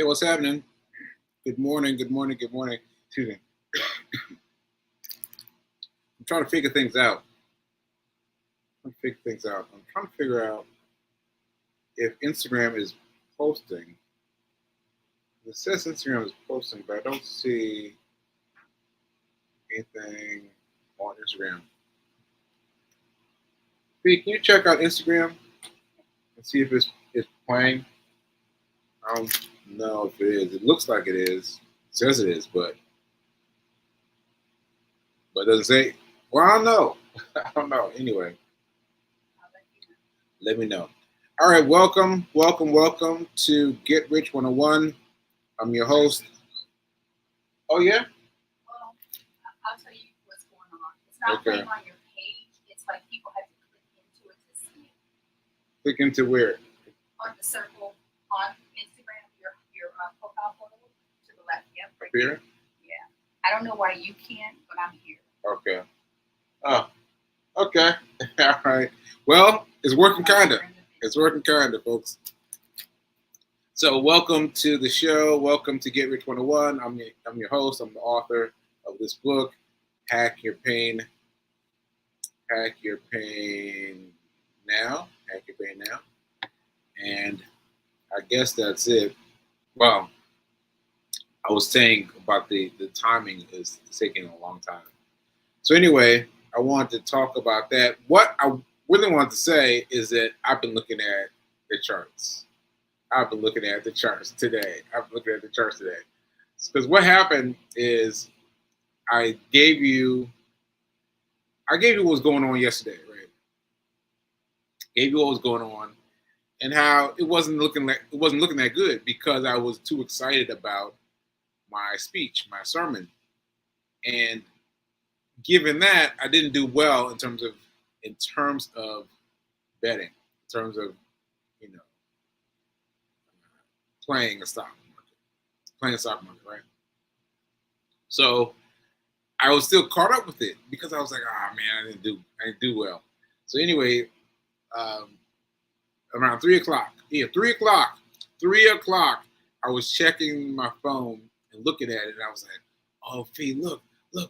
Hey, what's happening? Good morning, good morning, good morning. Excuse me. I'm trying to figure things out. I'm trying to figure out if Instagram is posting. It says Instagram is posting, but I don't see anything on Instagram. Pete, can you check out Instagram and see if it's playing? I don't know if it is. It looks like it is. It says it is, but it doesn't say. Well, I don't know. I don't know. Anyway, let me know. All right, welcome to Get Rich 101. I'm your host. Oh yeah? Well, I'll tell you what's going on. It's not playing on your page. It's like people have to click into it to see it. Click into where? On the circle on Instagram, your profile photo to the left. Yep, right here? Yeah. I don't know why you can't, but I'm here. Okay. Oh, okay. All right. Well, it's working kind of. It's working kind of, folks. So welcome to the show. Welcome to Get Rich 101. I'm your host. I'm the author of this book, Hack Your Pain. Hack Your Pain Now. Hack Your Pain Now. And I guess that's it. Well, I was saying about the timing is taking a long time. So anyway, I wanted to talk about that. What I really wanted to say is that I've been looking at the charts. I've been looking at the charts today. Because what happened is I gave you what's going on yesterday, right? Gave you what was going on and how it wasn't looking that good because I was too excited about my speech, my sermon. And given that, I didn't do well in terms of betting, in terms of, playing a stock market, right? So I was still caught up with it because I was like, man, I didn't do well. So anyway, around 3:00, I was checking my phone and looking at it, and I was like, oh, Fee, look,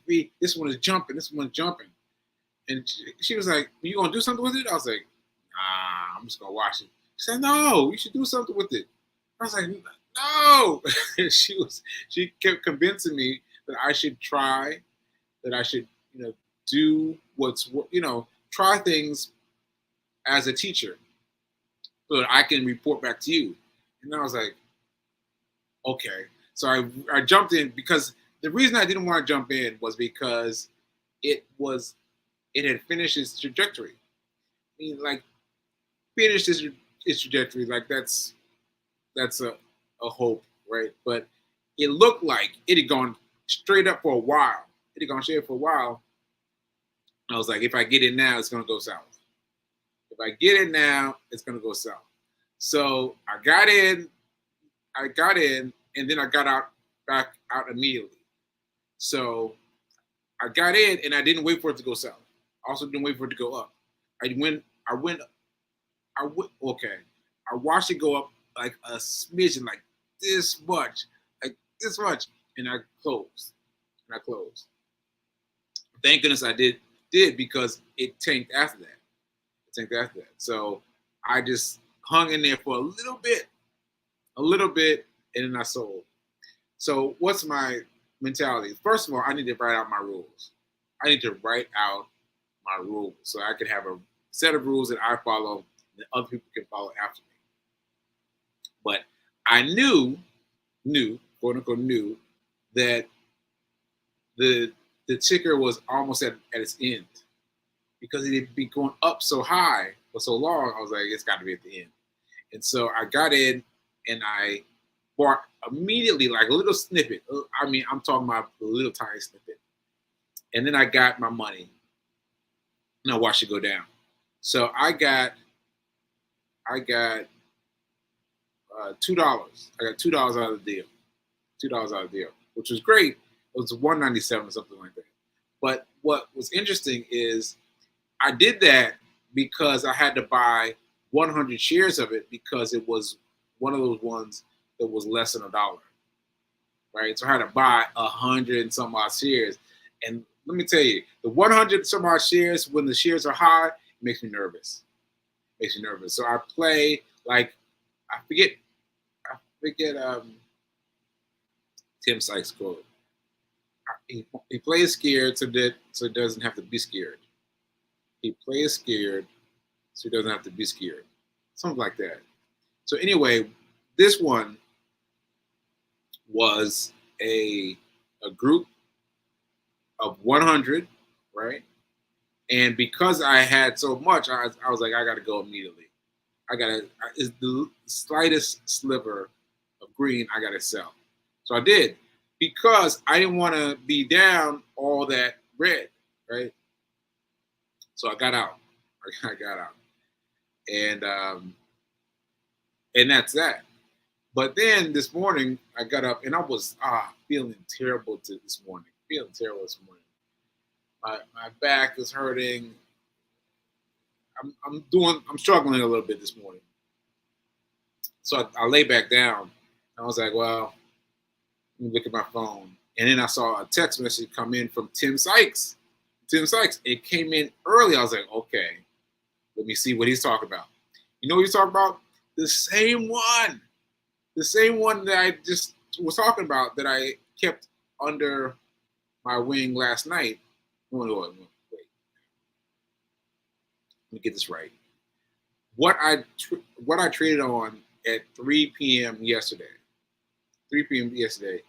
Fee, this one is jumping. And she was like, you gonna do something with it? I was like, nah, I'm just gonna watch it. She said, no, you should do something with it. I was like, no. She kept convincing me that I should try, that I should, do try things as a teacher so that I can report back to you. And I was like, okay. So I jumped in because the reason I didn't want to jump in was because it had finished its trajectory. I mean, like, finished its trajectory, like that's a hope, right? But it looked like it had gone straight up for a while. I was like, if I get in now, it's going to go south. If I get in now, it's going to go south. So I got in, and then I got back out immediately. So I got in, and I didn't wait for it to go south. I also didn't wait for it to go up. I watched it go up like a smidgen, like this much, and I closed. Thank goodness I did because it tanked after that. So I just hung in there for a little bit, and then I sold. So what's my mentality? First of all, I need to write out my rules. So I can have a set of rules that I follow that other people can follow after me. But I knew, quote unquote, knew that the ticker was almost at its end because it had been going up so high for so long. I was like, it's got to be at the end. And so I got in and I bought immediately, like a little snippet. I mean, I'm talking about a little tiny snippet. And then I got my money and I watched it go down. So I got $2. I got $2 out of the deal. Which was great. It was $1.97 or something like that. But what was interesting is I did that because I had to buy 100 shares of it because it was one of those ones that was less than $1, right? So I had to buy 100 and some odd shares. And let me tell you, the 100 some odd shares, when the shares are high, it makes me nervous. Makes me nervous. So I play like I forget Tim Sykes' quote. He plays scared so it doesn't have to be scared. He plays scared so he doesn't have to be scared. Something like that. So anyway, this one was a group of 100, right? And because I had so much, I was like, I got to go immediately. It's the slightest sliver of green, I got to sell. So I did, because I didn't want to be down all that red, right? So I got out. I got out. And that's that. But then this morning I got up and I was feeling terrible this morning. Feeling terrible this morning. My back is hurting. I'm struggling a little bit this morning. So I lay back down. I was like, well, let me look at my phone. And then I saw a text message come in from Tim Sykes. Tim Sykes. It came in early. I was like, okay, let me see what he's talking about. You know what he's talking about? The same one. The same one that I just was talking about that I kept under my wing last night. Wait. Let me get this right. What I traded on at 3 p.m. yesterday. 3 p.m. yesterday,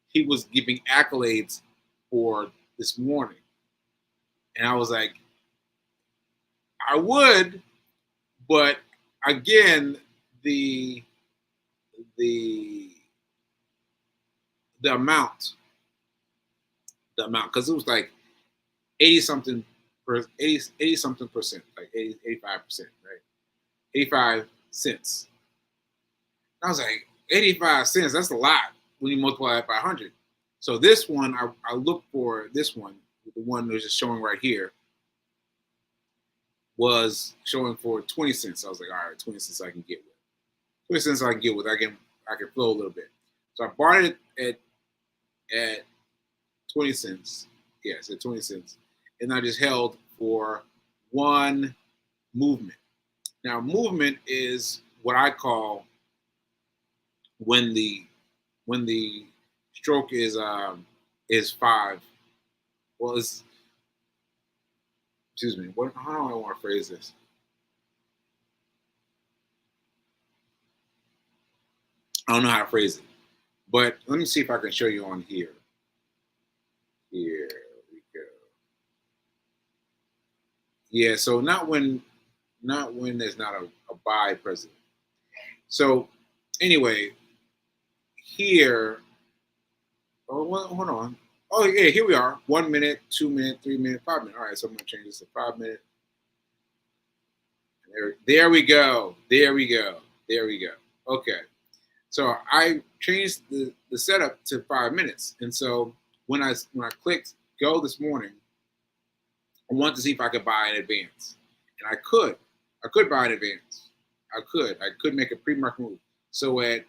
he was giving accolades for this morning. And I was like, I would, but again, the amount, because it was like 80 something percent, like 85%, right? 85 cents. I was like, 85 cents, that's a lot when you multiply it by 100. So this one, I looked for this one, the one that was just showing right here, was showing for 20 cents. I was like, all right, 20 cents I can get with. 20 cents I can get with. I can flow a little bit. So I bought it at 20 cents. Yes, at 20 cents. And I just held for one movement. Now, movement is what I call when the stroke is 5. Well, it's, excuse me. How do I want to phrase this? I don't know how to phrase it, but let me see if I can show you on here. Here we go. Yeah, so not when there's not a buy present. So anyway, here. Oh, well, hold on. Oh yeah, here we are. 1 minute, 2 minute, 3 minute, 5 minute. All right, so I'm gonna change this to 5 minute. There we go. There we go. There we go. Okay. So I changed the setup to 5 minutes. And so when I clicked go this morning, I wanted to see if I could buy in advance. And I could. I could buy in advance. I could make a pre-market move. So at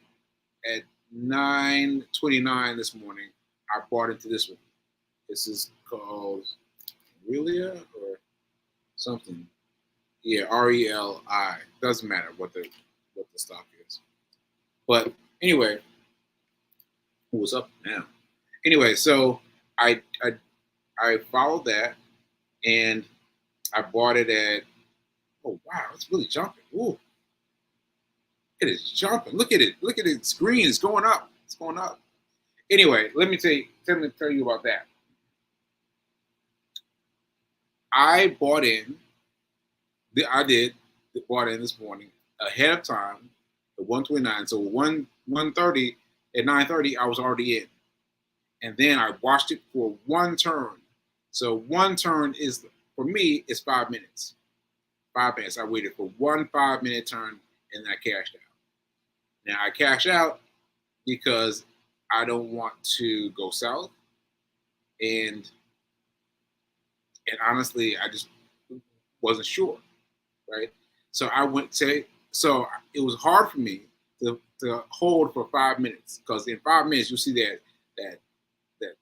9:29 this morning, I bought into this one. This is called Relia or something. Yeah, RELI. Doesn't matter what the stock is. But anyway, what's up now? Anyway, so I followed that and I bought it at, oh wow, it's really jumping. Ooh. It is jumping. Look at it. Look at it. Screen is going up. It's going up. Anyway, let me tell you about that. I bought in. I bought in this morning ahead of time at 129. So 1:30 at 9:30, I was already in, and then I watched it for one turn. So one turn is for me is 5 minutes. 5 minutes. I waited for one 5-minute turn and then I cashed out. Now I cash out because I don't want to go south, and honestly, I just wasn't sure, right? So I went to. So it was hard for me to to hold for 5 minutes, because in 5 minutes you'll see that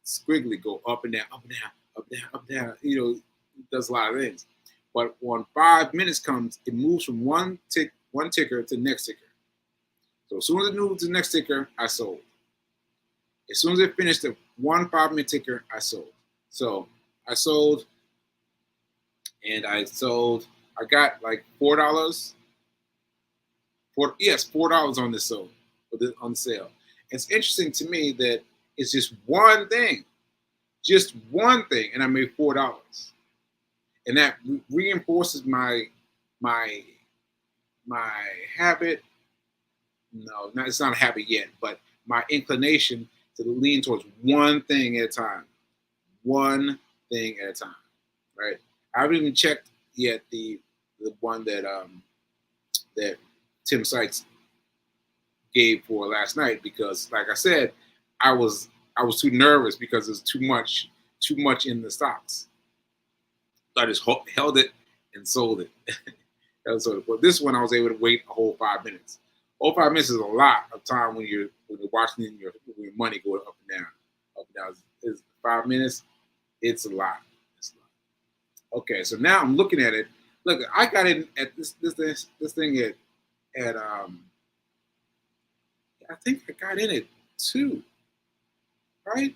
squiggly go up and down, up and down, up and down, up and down. It does a lot of things. But when 5 minutes comes, it moves from one ticker to the next ticker. So as soon as it moved to the next ticker, I sold. As soon as it finished the 5 minute ticker, I sold. So I sold, and I got like $4. $4 on this on the sale. It's interesting to me that it's just one thing, and I made $4, and that reinforces my habit. No, it's not a habit yet, but my inclination to lean towards one thing at a time. One thing at a time, right? I haven't even checked yet the one that Tim Sykes gave for last night, because, like I said, I was too nervous because there's too much in the stocks. So I just held it and sold it. But this one I was able to wait a whole 5 minutes. Whole 5 minutes is a lot of time when you're watching your money go up and down, up and down. It's 5 minutes. It's a lot. Okay, so now I'm looking at it. Look, I got in at this thing at I think I got in it 2, right?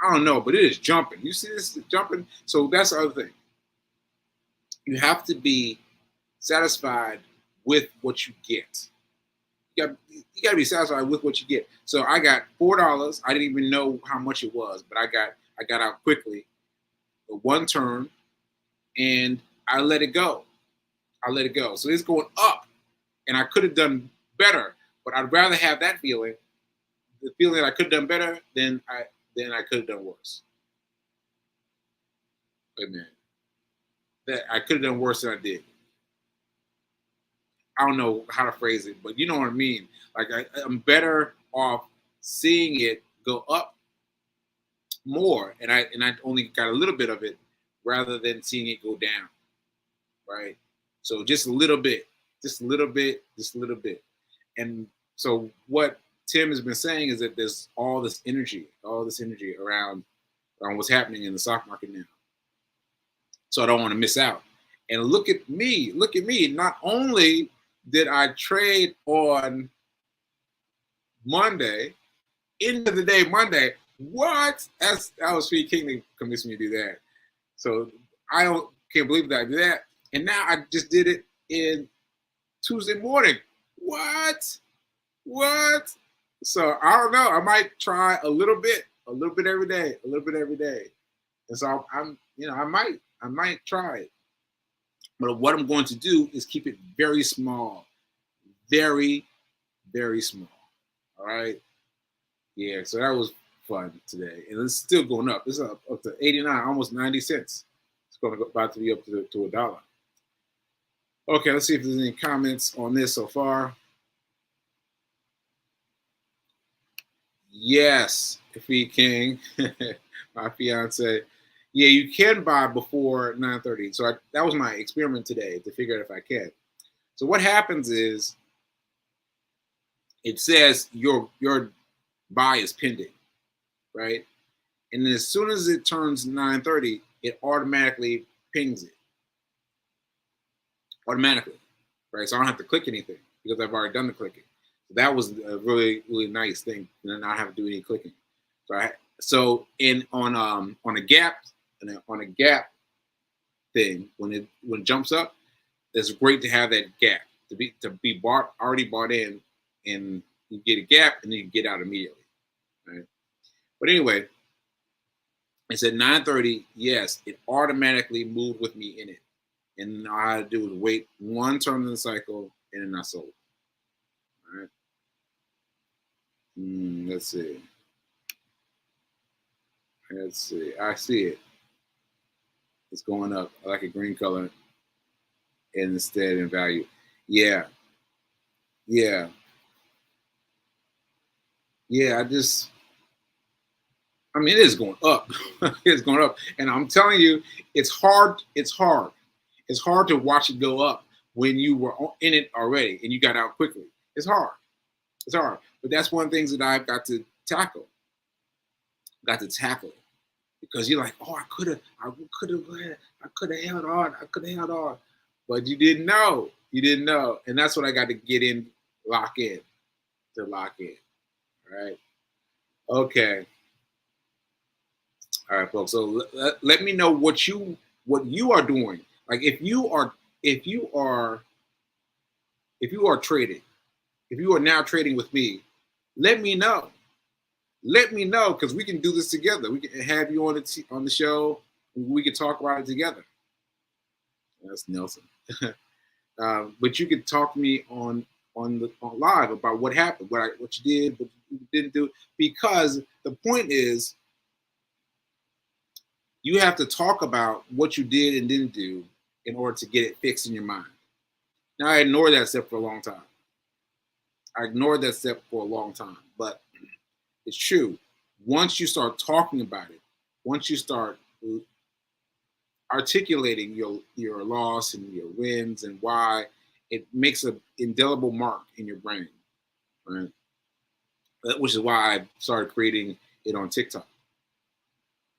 I don't know, but it is jumping. You see this jumping? So that's the other thing. You have to be satisfied with what you get. You got to be satisfied with what you get. So I got $4. I didn't even know how much it was, but I got out quickly, one turn, and I let it go. So it's going up, and I could have done better, but I'd rather have that feeling, the feeling that I could have done better than I could have done worse. Wait a minute. That I could have done worse than I did. I don't know how to phrase it, but you know what I mean. Like I'm better off seeing it go up more, and I only got a little bit of it, rather than seeing it go down. Right. So just a little bit. And so what Tim has been saying is that there's all this energy around what's happening in the stock market now. So I don't want to miss out. And look at me. Not only did I trade on Monday, end of the day Monday. What? That was Sweet King that convinced me to do that. So I can't believe that I did that. And now I just did it in Tuesday morning. What? So I don't know. I might try a little bit every day. And so I might try it. But what I'm going to do is keep it very small. Very, very small. All right. Yeah, so that was fun today. And it's still going up. It's up to 89, almost 90 cents. It's about to be up to $1. Okay, let's see if there's any comments on this so far. Yes, Defeat King, my fiance. Yeah, you can buy before 9:30. So that was my experiment today to figure out if I can. So what happens is it says your buy is pending, right? And then as soon as it turns 9:30, it automatically pings it. Automatically, right? So I don't have to click anything because I've already done the clicking. So that was a really, really nice thing, and then I don't have to do any clicking. So on a gap thing, when it jumps up, it's great to have that gap to be already bought in, and you get a gap and then you get out immediately, right? But anyway, it's at 9:30. Yes, it automatically moved with me in it. And all I had to do was wait one turn of the cycle, and then I sold. All right. Let's see. I see it. It's going up. I like a green color instead in value. Yeah. It is going up. It's going up. And I'm telling you, it's hard to watch it go up when you were in it already and you got out quickly. It's hard. It's hard. But that's one of the things that I've got to tackle. Because you're like, oh, I could have held on. But you didn't know. And that's what I got to lock in. All right. Okay. All right, folks. So let me know what you are doing. Like if you are trading, if you are now trading with me, let me know. Let me know, because we can do this together. We can have you on the show. We can talk about it together. That's Nelson. But you could talk to me on live about what happened, what you did, what you didn't do. Because the point is, you have to talk about what you did and didn't do in order to get it fixed in your mind. Now, I ignored that step for a long time. But it's true. Once you start talking about it, once you start articulating your loss and your wins and why, it makes an indelible mark in your brain, right? Which is why I started creating it on TikTok.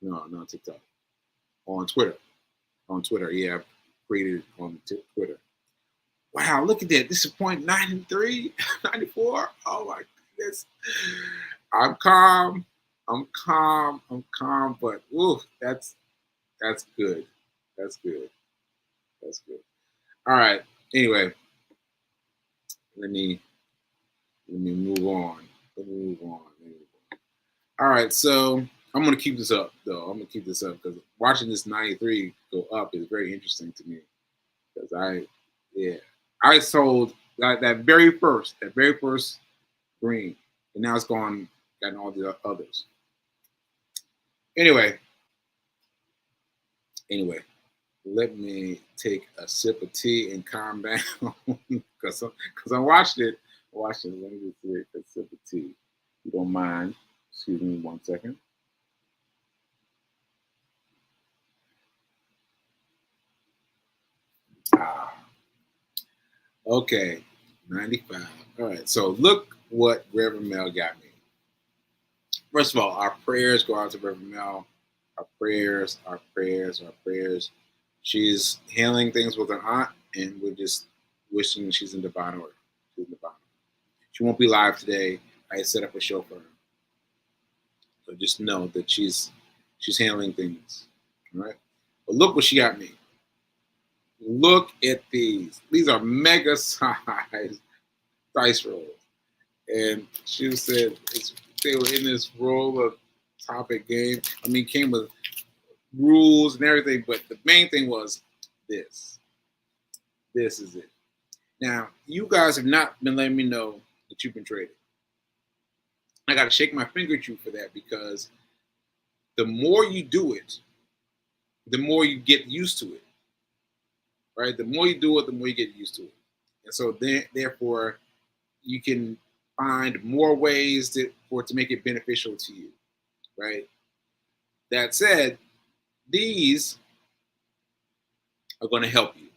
No, not TikTok. On Twitter. Yeah, I created it on Twitter. Wow, look at that. This is 0.93, 94. Oh my goodness. I'm calm, but ooh, that's good. That's good. All right. Anyway, let me move on. All right, so I'm gonna keep this up though. Because watching this 93 go up is very interesting to me. Because I sold that very first green, and now it's gotten all the others. Anyway, let me take a sip of tea and calm down because I watched it. Let me just take a sip of tea. If you don't mind, excuse me 1 second. Okay, 95. All right, so look what Reverend Mel got me. First of all, our prayers go out to Reverend Mel. Our prayers. She's handling things with her aunt, and we're just wishing she's in divine order. She won't be live today. I set up a show for her. So just know that she's handling things. All right. But look what she got me. Look at these. These are mega size dice rolls. And she said they were in this roll of topic game. I mean, came with rules and everything, but the main thing was this. This is it. Now, you guys have not been letting me know that you've been trading. I got to shake my finger at you for that, because the more you do it, the more you get used to it, right? The more you do it, the more you get used to it. And so therefore, you can find more ways for it to make it beneficial to you, right? That said, these are going to help you.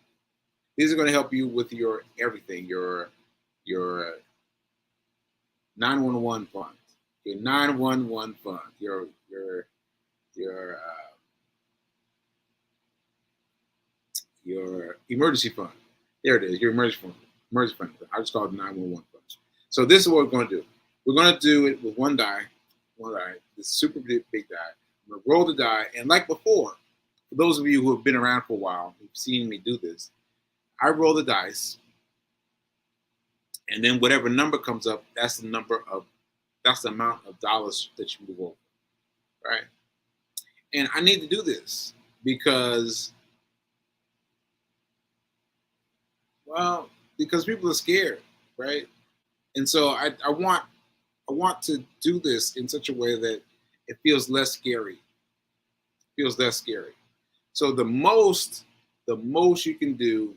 These are going to help you with your everything, your 911 fund, your 911 fund, your emergency fund. There it is, your emergency fund. I just call it 911 funds. So this is what we're going to do. We're going to do it with one die, this super big die. I'm going to roll the die, and like before, for those of you who have been around for a while, who've seen me do this, I roll the dice, and then whatever number comes up, that's the amount of dollars that you move over, right? And I need to do this because people are scared, right? And so I want to do this in such a way that it feels less scary. So the most you can do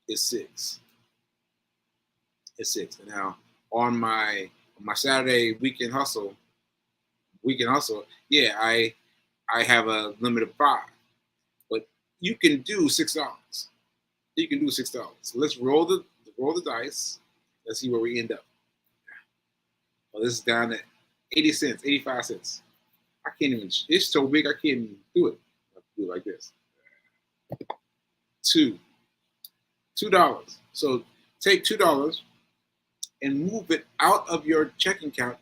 is 6. Now on my Saturday weekend hustle, yeah, I have a limit of 5, but you can do $6. You can do $6. So let's roll the dice. Let's see where we end up. Well, this is down to 80 cents, 85 cents. I can't even. It's so big I can't even do it. I have to do it like this. $2. So take $2 and move it out of your checking account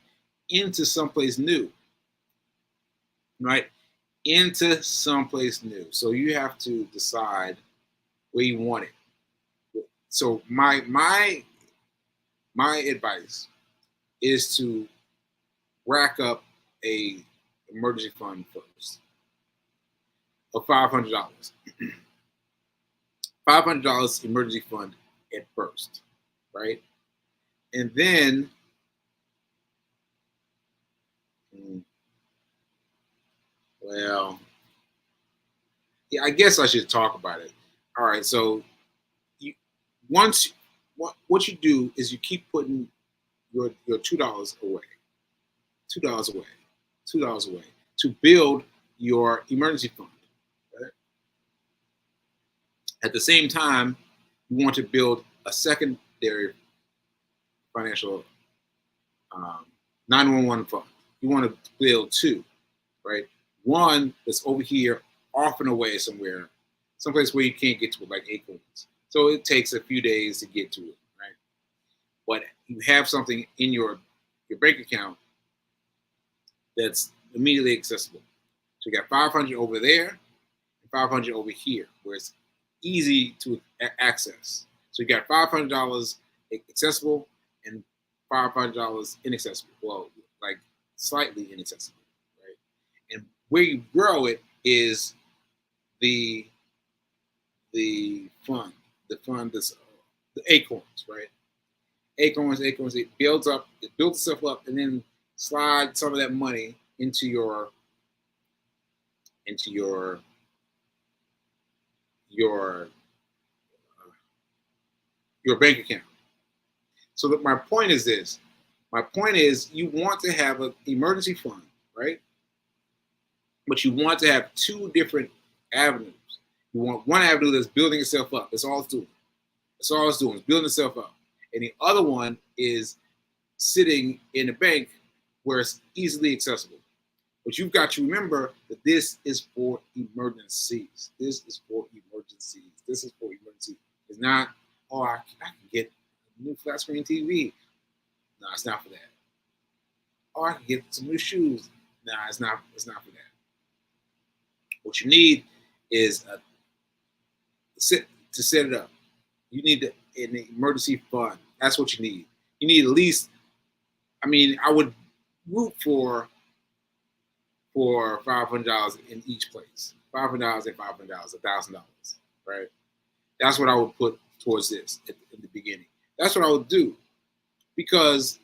into someplace new, right? Into someplace new. So you have to decide where you want it. So my advice is to rack up a emergency fund first of $500. $500 emergency fund at first, right? And then, well, yeah, I guess I should talk about it. All right, so you once what you do is you keep putting your $2 away, $2 away, $2 away to build your emergency fund. Right? At the same time, you want to build a secondary financial 911 fund. You want to build two, right? One that's over here, off and away somewhere, someplace where you can't get to it, like Acorns. So it takes a few days to get to it, right? But you have something in your bank account that's immediately accessible. So you got 500 over there and 500 over here, where it's easy to access. So you got $500 accessible and $500 inaccessible. Well, like slightly inaccessible, right? And where you grow it is the fund, that's the acorns, right? Acorns. It builds itself up, and then slide some of that money into your your bank account. So that my point is this. My point is you want to have an emergency fund, right? But you want to have two different avenues. You want one avenue that's building itself up. That's all it's doing. That's all it's doing, is building itself up. And the other one is sitting in a bank where it's easily accessible. But you've got to remember that this is for emergencies. This is for emergencies. This is for emergencies. It's not, oh, I can get a new flat screen TV. No, it's not for that. Oh, I can get some new shoes. No, it's not for that. What you need is to set it up. You need an emergency fund. That's what you need. You need at least, I would root for $500 in each place. $500 and $500, $1,000, right? That's what I would put towards this in the beginning. That's what I would do, because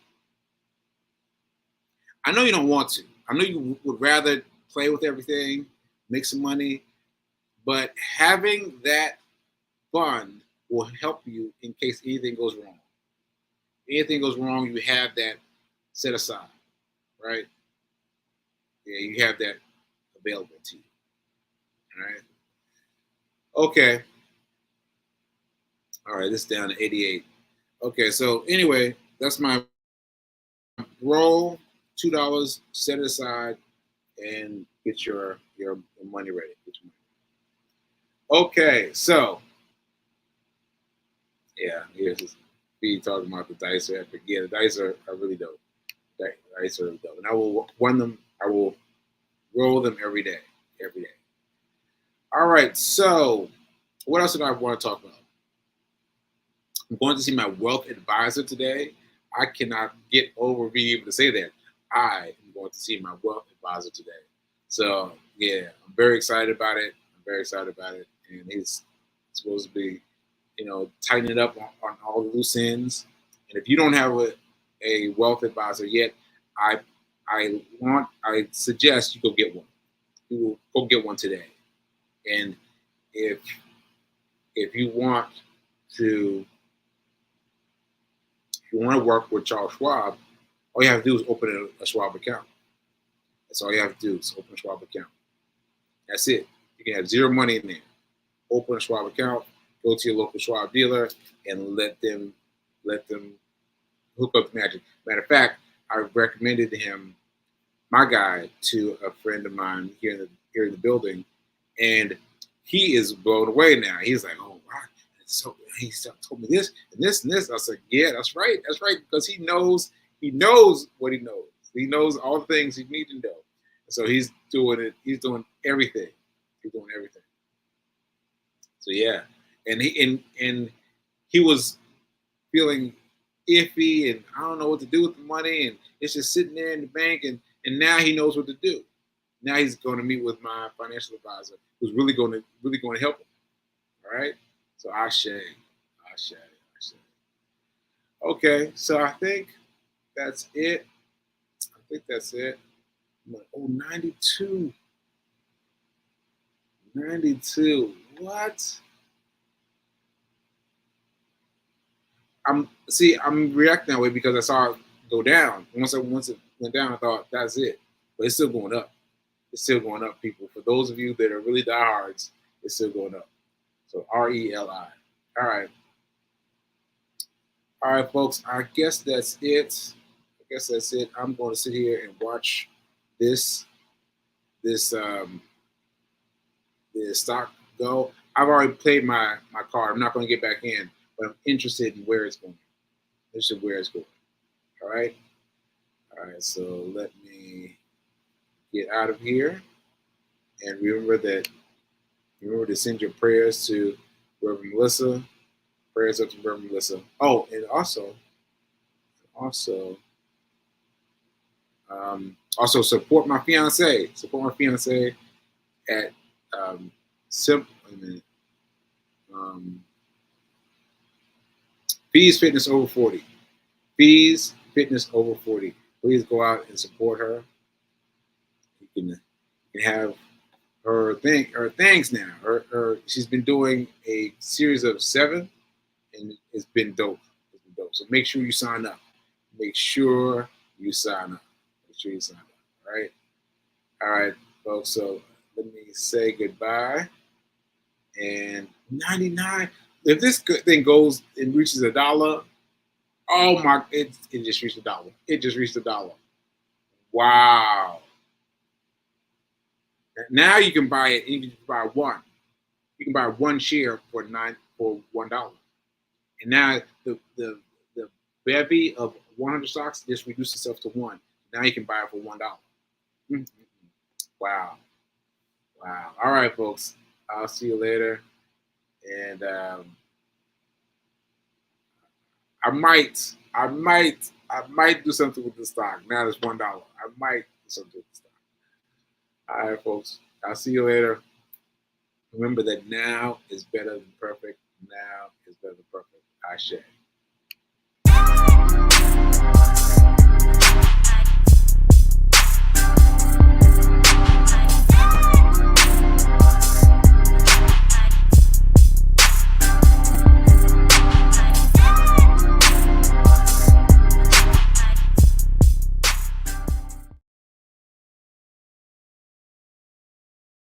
I know you don't want to. I know you would rather play with everything, make some money, but having that fund will help you in case anything goes wrong. Anything goes wrong, you have that set aside, right? Yeah, you have that available to you. All right. Okay. All right, this is down to 88. Okay, so anyway, that's my roll. $2, set it aside, and get your money ready. Okay, so yeah, here's this feed talking about the dice. I forget the dice are really dope. Dice are really dope, and I will run them. I will roll them every day. Every day. All right, so what else did I want to talk about? I'm going to see my wealth advisor today. I cannot get over being able to say that. I am going to see my wealth advisor today. So yeah, I'm very excited about it. And he's supposed to be, tightening up on all the loose ends. And if you don't have a wealth advisor yet, I suggest you go get one. You will go get one today. And if you want to work with Charles Schwab, all you have to do is open a Schwab account. That's all you have to do is open a Schwab account. That's it. You can have zero money in there. Open a Schwab account, go to your local Schwab dealer and let them hook up the magic. Matter of fact, I recommended him, my guy, to a friend of mine here in the building, and he is blown away now. He's like, "Oh wow!" So he told me this and this and this. I was like, "Yeah, that's right, because he knows what he knows. He knows all the things you need to know. So he's doing it. He's doing everything. He's doing everything. So yeah, and he was feeling iffy, and I don't know what to do with the money, and it's just sitting there in the bank, and now he knows what to do. Now he's going to meet with my financial advisor, who's really going to help him. All right. So Ashe. Okay, so I think that's it. Oh, 92. 92. What? I'm reacting that way because I saw it go down. Once it went down, I thought that's it. But it's still going up. It's still going up, people. For those of you that are really diehards, it's still going up. So RELI. All right, folks. I guess that's it. I'm going to sit here and watch this stock go. I've already played my card. I'm not going to get back in, but I'm interested in where it's going. All right. So let me get out of here, and remember to send your prayers to Reverend Melissa. Prayers up to Reverend Melissa. Oh, and also support my fiance. At Fees Fitness Over 40. Fees Fitness Over 40. Please go out and support her. You can have her things now. She's been doing a series of 7, and it's been dope. So make sure you sign up. All right, folks. So let me say goodbye. And 99. If this thing goes and reaches $1, oh my! It just reached $1. It just reached $1. Wow! Now you can buy it. You can buy one. You can buy one share for $1. And now the bevy of 100 stocks just reduced itself to 1. Now you can buy it for $1. Mm-hmm. Wow! All right, folks. I'll see you later. And I might do something with the stock. Now it's $1. I might do something with the stock. All right, folks. I'll see you later. Remember that now is better than perfect. Ashe.